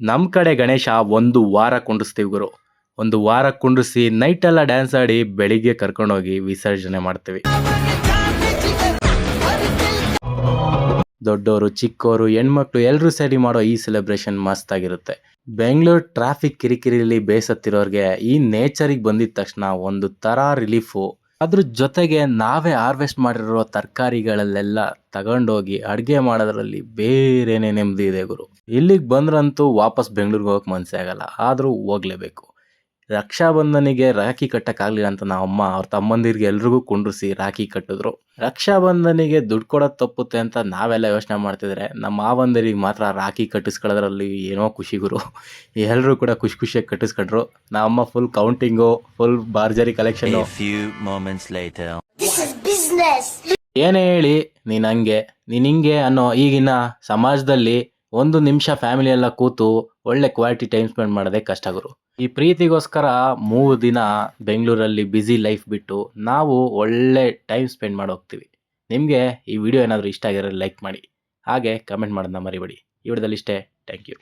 ನಮ್ಮ ಕಡೆ ಗಣೇಶ ಒಂದು ವಾರ ಕುಂಡಿಸ್ತೀವಿ ಗುರು. ಒಂದು ವಾರ ಕುಂಡ್ರಿಸಿ ನೈಟೆಲ್ಲ ಡ್ಯಾನ್ಸ್ ಆಡಿ ಬೆಳಿಗ್ಗೆ ಕರ್ಕೊಂಡೋಗಿ ವಿಸರ್ಜನೆ ಮಾಡ್ತೀವಿ. ದೊಡ್ಡೋರು ಚಿಕ್ಕೋರು ಹೆಣ್ಮಕ್ಳು ಎಲ್ಲರೂ ಸೇರಿ ಮಾಡೋ ಈ ಸೆಲೆಬ್ರೇಷನ್ ಮಸ್ತ್ ಆಗಿರುತ್ತೆ. ಬೆಂಗಳೂರು ಟ್ರಾಫಿಕ್ ಕಿರಿಕಿರಿಲಿ ಬೇಸತ್ತಿರೋರ್ಗೆ ಈ ನೇಚರಿಗೆ ಬಂದಿದ ತಕ್ಷಣ ಒಂದು ಥರ ರಿಲೀಫು. ಅದ್ರ ಜೊತೆಗೆ ನಾವೇ ಹಾರ್ವೆಸ್ಟ್ ಮಾಡಿರೋ ತರಕಾರಿಗಳಲ್ಲೆಲ್ಲ ತಗೊಂಡೋಗಿ ಅಡುಗೆ ಮಾಡೋದ್ರಲ್ಲಿ ಬೇರೆನೇ ನೆಮ್ಮದಿ ಇದೆ ಗುರು. ಇಲ್ಲಿಗೆ ಬಂದ್ರಂತೂ ವಾಪಸ್ ಬೆಂಗಳೂರಿಗೆ ಹೋಗಕ್ಕೆ ಮನಸ್ಸೇ ಆಗಲ್ಲ, ಆದರೂ ಹೋಗಲೇಬೇಕು. ರಕ್ಷಾಬಂಧನಿಗೆ ರಾಖಿ ಕಟ್ಟಕ್ಕಾಗಲಿಲ್ಲ ಅಂತ ನಮ್ಮಮ್ಮ ಅವ್ರ ತಮ್ಮಂದಿರಿಗೆ ಎಲ್ರಿಗೂ ಕುಂಡ್ರಿಸಿ ರಾಖಿ ಕಟ್ಟಿದ್ರು. ರಕ್ಷಾಬಂಧನಿಗೆ ದುಡ್ಡು ಕೊಡೋದು ತಪ್ಪುತ್ತೆ ಅಂತ ನಾವೆಲ್ಲ ಯೋಚನೆ ಮಾಡ್ತಿದ್ರೆ ನಮ್ಮ ಮಾವಂದಿರಿಗೆ ಮಾತ್ರ ರಾಖಿ ಕಟ್ಟಿಸ್ಕೊಳ್ಳೋದ್ರಲ್ಲಿ ಏನೋ ಖುಷಿ ಗುರು. ಎಲ್ಲರೂ ಕೂಡ ಖುಷಿ ಖುಷಿಯಾಗಿ ಕಟ್ಟಿಸ್ಕೊಂಡ್ರು. ನಮ್ಮಮ್ಮ ಫುಲ್ ಕೌಂಟಿಂಗು, ಫುಲ್ ಬಾರ್ಜರಿ ಕಲೆಕ್ಷನ್ನು. ಏನೇ ಹೇಳಿ ನೀನು ಹಿಂಗೆ ಅನ್ನೋ ಈಗಿನ ಸಮಾಜದಲ್ಲಿ 1 ನಿಮಿಷ ಫ್ಯಾಮಿಲಿ ಎಲ್ಲ ಕೂತು ಒಳ್ಳೆ ಕ್ವಾಲಿಟಿ ಟೈಮ್ ಸ್ಪೆಂಡ್ ಮಾಡೋದೇ ಕಷ್ಟ ಗುರು. ಈ ಪ್ರೀತಿಗೋಸ್ಕರ 3 ದಿನ ಬೆಂಗಳೂರಲ್ಲಿ ಬ್ಯುಸಿ ಲೈಫ್ ಬಿಟ್ಟು ನಾವು ಒಳ್ಳೆ ಟೈಮ್ ಸ್ಪೆಂಡ್ ಮಾಡಿ ಹೋಗ್ತೀವಿ. ನಿಮಗೆ ಈ ವಿಡಿಯೋ ಏನಾದರೂ ಇಷ್ಟ ಆಗಿದ್ರೆ ಲೈಕ್ ಮಾಡಿ, ಹಾಗೆ ಕಮೆಂಟ್ ಮಾಡೋದನ್ನ ಮರಿಬೇಡಿ. ಈ ವಿಡಿಯೋದಲ್ಲಿ ಇಷ್ಟೇ. Thank you.